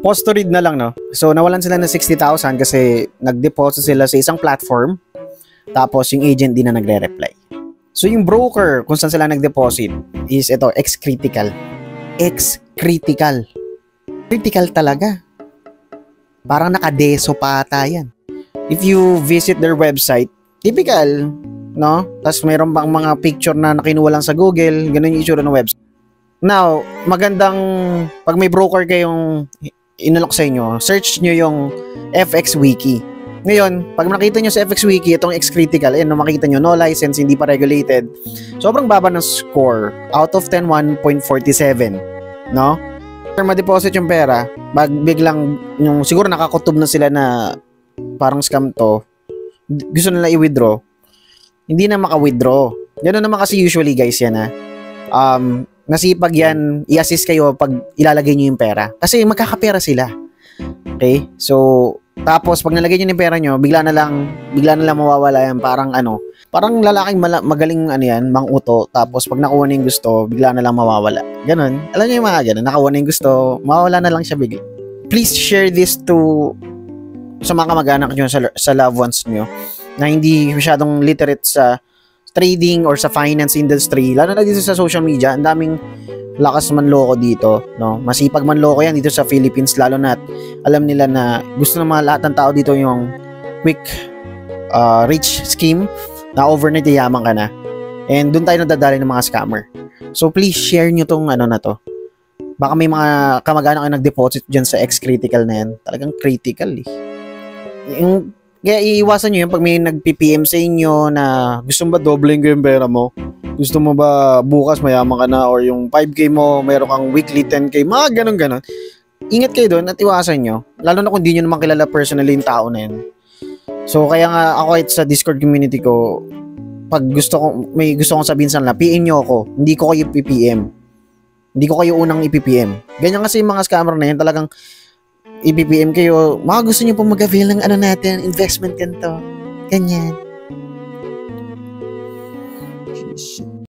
Pause to read na lang, no? So, nawalan sila ng 60,000 kasi nag-deposit sila sa isang platform, tapos yung agent din na nagre-reply. So, yung broker, kung saan sila nag-deposit, is ito, X-Critical. X-Critical. Critical talaga. Parang nakadeso pa ata yan. If you visit their website, typical, no? Tapos mayroon bang mga picture na nakinuha lang sa Google, ganun yung itsura ng website. Now, magandang, pag may broker kayong inalok sa inyo, search nyo yung FX Wiki. Ngayon, pag nakita nyo sa FX Wiki, itong X-Critical, no, makita nyo, no license, hindi pa regulated. Sobrang baba ng score. Out of 10, 1.47. No? After ma-deposit yung pera, biglang, yung, siguro nakakutob na sila na parang scam to, gusto nila i-withdraw, hindi na maka-withdraw. Ganoon naman kasi usually guys yan ha. Nasipag yan, i-assist kayo pag ilalagay nyo yung pera. Kasi magkakapera sila. Okay? So, tapos pag nalagay nyo yung pera nyo, bigla na lang mawawala yan. Parang lalaking magaling yan, manguto. Tapos pag nakuha na yung gusto, bigla na lang mawawala. Ganon. Alam nyo yung mga ganon, nakuha na yung gusto, mawawala na lang siya bigla. Please share this to sa mga kamag-anak nyo, sa loved ones nyo, na hindi masyadong literate sa trading or sa finance industry, lalo na dito sa social media. Ang daming lakas manloko dito, no? Masipag manloko yan dito sa Philippines, lalo na alam nila na gusto ng mga lahat ng tao dito yung quick rich scheme na overnight yaman ka na. And doon tayo nadadali ng mga scammer. So please share nyo tong ano na to. Baka may mga kamag-anak na nag-deposit dyan sa X-Critical na yan. Talagang critical eh. Kaya iiwasan nyo yun pag may nag-PPM sa inyo na gusto mo ba doubling ko yung pera mo? Gusto mo ba bukas mayaman ka na, or yung 5K mo, mayroon kang weekly 10K, mga ganun-ganun. Ingat kayo doon at iwasan nyo. Lalo na kung di nyo naman kilala personally yung tao na yun. So kaya nga ako sa Discord community ko, pag may gusto kong sabihin sa nila, PN nyo ako, hindi ko kayo PPM. Hindi ko kayo unang i-PPM. Ganyan kasi yung mga scammer na yun, talagang i-PPM kayo, mga gusto nyo po mag-avail ng ano natin, investment ganito. Ganyan. Shit.